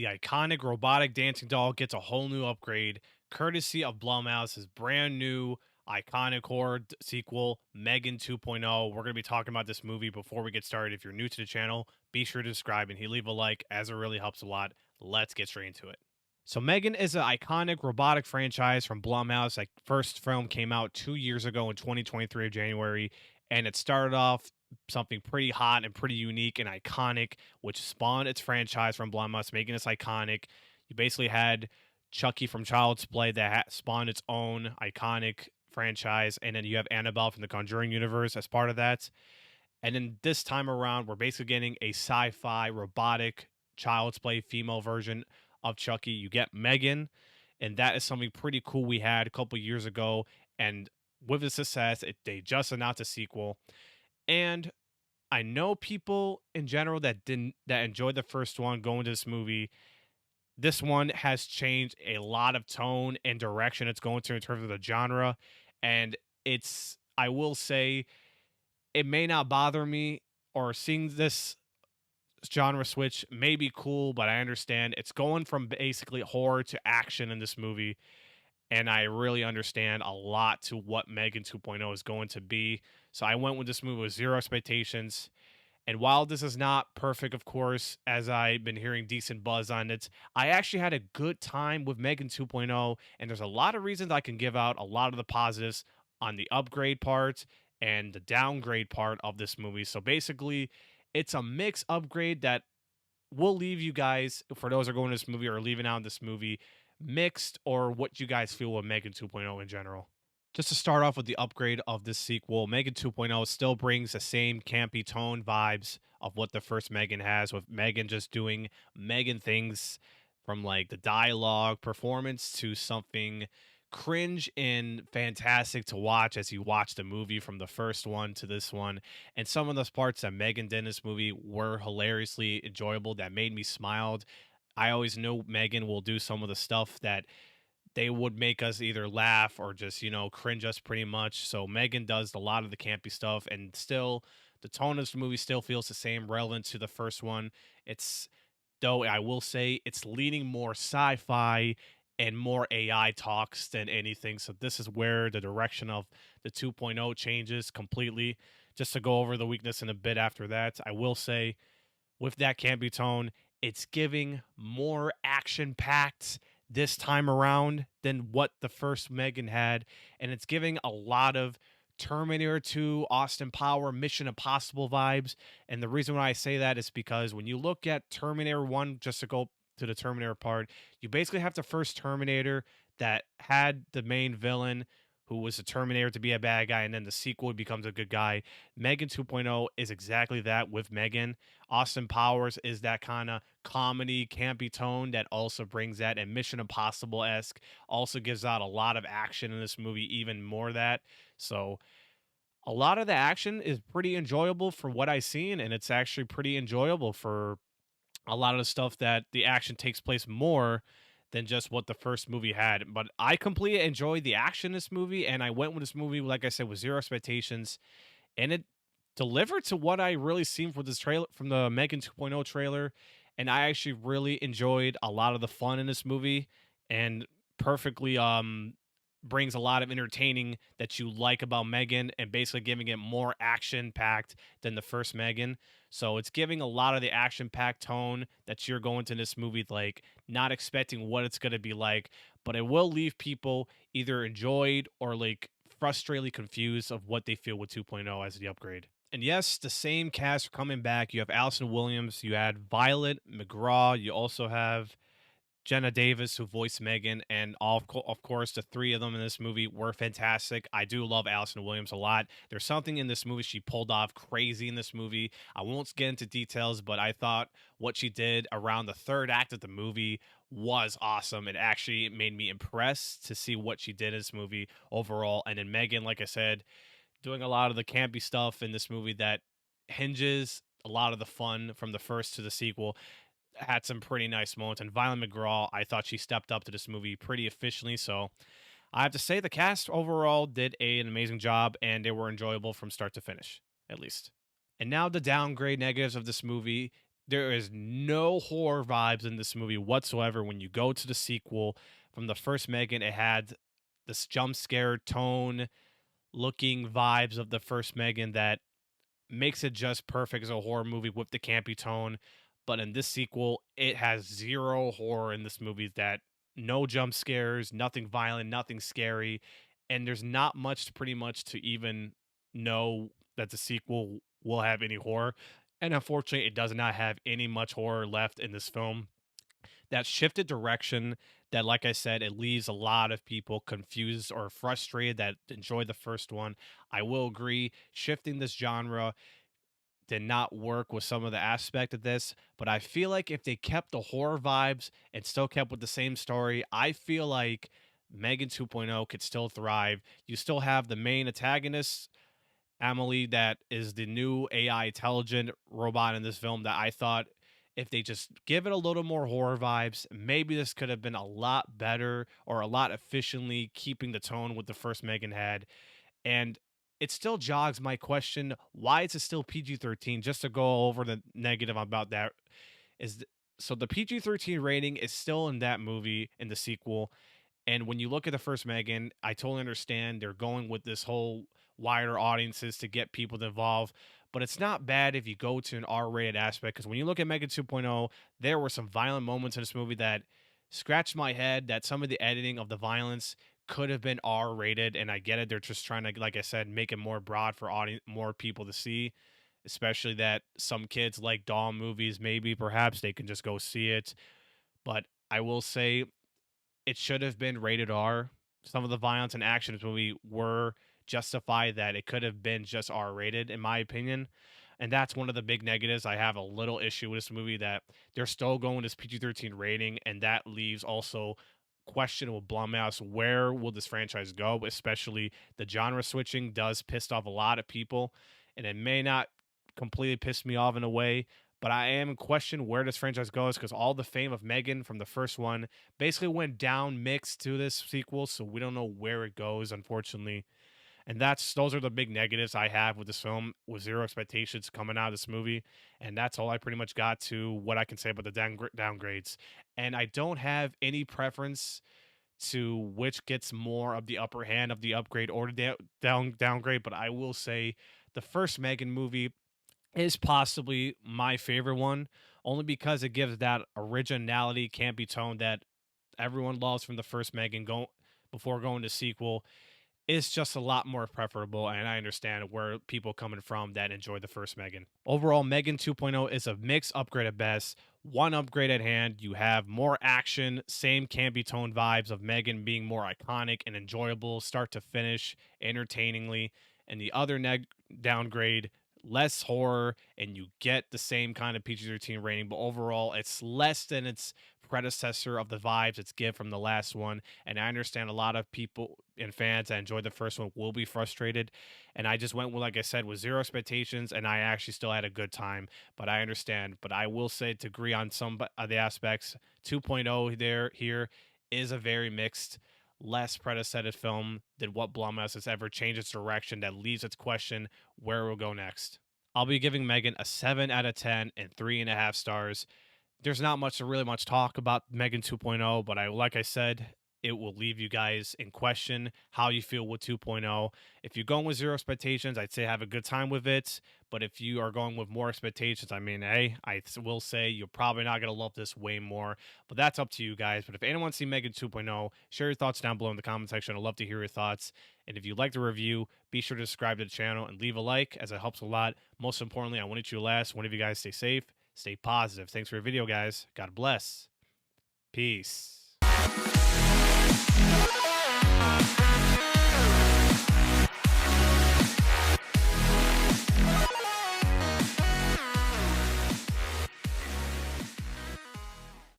The iconic robotic dancing doll gets a whole new upgrade, courtesy of Blumhouse's brand new iconic horror sequel, M3GAN 2.0. We're going to be talking about this movie before we get started. If you're new to the channel, be sure to subscribe and leave a like, as it really helps a lot. Let's get straight into it. So M3GAN is an iconic robotic franchise from Blumhouse. Like, first film came out 2 years ago in 2023 of January, and it started off something pretty hot and pretty unique and iconic, which spawned its franchise from Blumhouse, making this iconic. You basically had Chucky from Child's Play that spawned its own iconic franchise, and then you have Annabelle from the Conjuring universe as part of that. And then this time around, we're basically getting a sci-fi robotic Child's Play female version of Chucky. You get M3GAN, and that is something pretty cool we had a couple years ago. And with the success, they just announced a sequel. And I know people in general that enjoyed the first one going to this movie. This one has changed a lot of tone and direction it's going to in terms of the genre. And I will say, it may not bother me, or seeing this genre switch may be cool, but I understand it's going from basically horror to action in this movie. And I really understand a lot to what M3GAN 2.0 is going to be. So I went with this movie with zero expectations. And while this is not perfect, of course, as I've been hearing decent buzz on it, I actually had a good time with M3GAN 2.0. And there's a lot of reasons I can give out a lot of the positives on the upgrade part and the downgrade part of this movie. So basically, it's a mixed upgrade that will leave you guys, for those who are going to this movie or leaving out this movie, mixed, or what you guys feel with M3GAN 2.0 in general. Just to start off with the upgrade of this sequel, M3GAN 2.0 still brings the same campy tone vibes of what the first M3GAN has, with M3GAN just doing M3GAN things, from like the dialogue performance to something cringe and fantastic to watch as you watch the movie from the first one to this one. And some of those parts that M3GAN did in this movie were hilariously enjoyable, that made me smile. I always know M3GAN will do some of the stuff that they would make us either laugh or just, cringe us pretty much. So M3GAN does a lot of the campy stuff, and still the tone of the movie still feels the same, relevant to the first one. Though I will say it's leaning more sci-fi and more AI talks than anything. So this is where the direction of the 2.0 changes completely. Just to go over the weakness in a bit after that, I will say with that campy tone, it's giving more action-packed this time around than what the first M3GAN had, and it's giving a lot of Terminator 2, Austin Power, Mission Impossible vibes. And the reason why I say that is because when you look at Terminator 1, just to go to the Terminator part, you basically have the first Terminator that had the main villain who was a Terminator to be a bad guy, and then the sequel becomes a good guy. M3GAN 2.0 is exactly that with M3GAN. Austin Powers is that kind of comedy, campy tone that also brings that, and Mission Impossible-esque also gives out a lot of action in this movie, even more that. So a lot of the action is pretty enjoyable for what I've seen, and it's actually pretty enjoyable for a lot of the stuff that the action takes place more than just what the first movie had. But I completely enjoyed the action in this movie, and I went with this movie, like I said, with zero expectations, and it delivered to what I really seen from this trailer, from the M3GAN 2.0 trailer. And I actually really enjoyed a lot of the fun in this movie, and perfectly brings a lot of entertaining that you like about M3GAN, and basically giving it more action packed than the first M3GAN. So it's giving a lot of the action packed tone that you're going to this movie, like not expecting what it's going to be like, but it will leave people either enjoyed or like frustratingly confused of what they feel with 2.0 as the upgrade. And yes, the same cast are coming back. You have Allison Williams, you had Violet McGraw, you also have Jenna Davis, who voiced M3GAN, and of course, the three of them in this movie were fantastic. I do love Allison Williams a lot. There's something in this movie she pulled off crazy in this movie. I won't get into details, but I thought what she did around the third act of the movie was awesome. It actually made me impressed to see what she did in this movie overall. And then M3GAN, like I said, doing a lot of the campy stuff in this movie that hinges a lot of the fun from the first to the sequel, had some pretty nice moments. And Violet McGraw, I thought she stepped up to this movie pretty efficiently. So I have to say the cast overall did an amazing job, and they were enjoyable from start to finish, at least. And now the downgrade negatives of this movie. There is no horror vibes in this movie whatsoever. When you go to the sequel from the first Megan, it had this jump scare tone looking vibes of the first Megan that makes it just perfect as a horror movie with the campy tone. But in this sequel, it has zero horror in this movie, that no jump scares, nothing violent, nothing scary. And there's not much to pretty much to even know that the sequel will have any horror. And unfortunately, it does not have any much horror left in this film. That shifted direction, that, like I said, it leaves a lot of people confused or frustrated that enjoyed the first one. I will agree, shifting this genre did not work with some of the aspect of this, but I feel like if they kept the horror vibes and still kept with the same story, I feel like Megan 2.0 could still thrive. You still have the main antagonist, Amelie, that is the new AI intelligent robot in this film, that I thought if they just give it a little more horror vibes, maybe this could have been a lot better or a lot efficiently keeping the tone with the first Megan had. And it still jogs my question, why is it still PG-13? Just to go over the negative about that is so the PG-13 rating is still in that movie in the sequel. And when you look at the first Megan, I totally understand they're going with this whole wider audiences to get people to involve. But it's not bad if you go to an R-rated aspect, because when you look at Megan 2.0, there were some violent moments in this movie that scratched my head, that some of the editing of the violence could have been R-rated. And I get it. They're just trying to, like I said, make it more broad for audience, more people to see, especially that some kids like doll movies, maybe perhaps they can just go see it. But I will say it should have been rated R. Some of the violence and action in this movie were justified, that it could have been just R rated, in my opinion. And that's one of the big negatives. I have a little issue with this movie, that they're still going this PG-13 rating, and that leaves also question with Blumhouse, where will this franchise go? Especially the genre switching does piss off a lot of people, and it may not completely piss me off in a way, but I am in question where this franchise goes, because all the fame of Megan from the first one basically went down mixed to this sequel, so we don't know where it goes, unfortunately. And those are the big negatives I have with this film, with zero expectations coming out of this movie. And that's all I pretty much got to what I can say about the downgrades. And I don't have any preference to which gets more of the upper hand of the upgrade or the downgrade, but I will say the first Megan movie is possibly my favorite one, only because it gives that originality, campy tone that everyone loves from the first Megan before going to sequel. It's just a lot more preferable, and I understand where people coming from that enjoy the first Megan. Overall, Megan 2.0 is a mixed upgrade at best. One upgrade at hand, you have more action, same campy tone vibes of Megan being more iconic and enjoyable, start to finish, entertainingly. And the other downgrade, less horror, and you get the same kind of PG-13 rating, but overall it's less than its predecessor of the vibes it's give from the last one. And I understand a lot of people and fans that enjoyed the first one will be frustrated, and I just went with, like I said, with zero expectations, and I actually still had a good time. But I understand, but I will say, to agree on some of the aspects, 2.0 here is a very mixed, less predecessor film than what Blumhouse has ever changed its direction, that leaves its question where we'll go next. I'll be giving Megan a 7 out of 10 and 3.5 stars. There's not much to really much talk about Megan 2.0, but like I said, it will leave you guys in question how you feel with 2.0. If you're going with zero expectations, I'd say have a good time with it. But if you are going with more expectations, I mean, hey, I will say you're probably not going to love this way more. But that's up to you guys. But if anyone's seen Megan 2.0, share your thoughts down below in the comment section. I'd love to hear your thoughts. And if you like the review, be sure to subscribe to the channel and leave a like, as it helps a lot. Most importantly, I want you to last. One of you guys stay safe, stay positive. Thanks for your video, guys. God bless. Peace.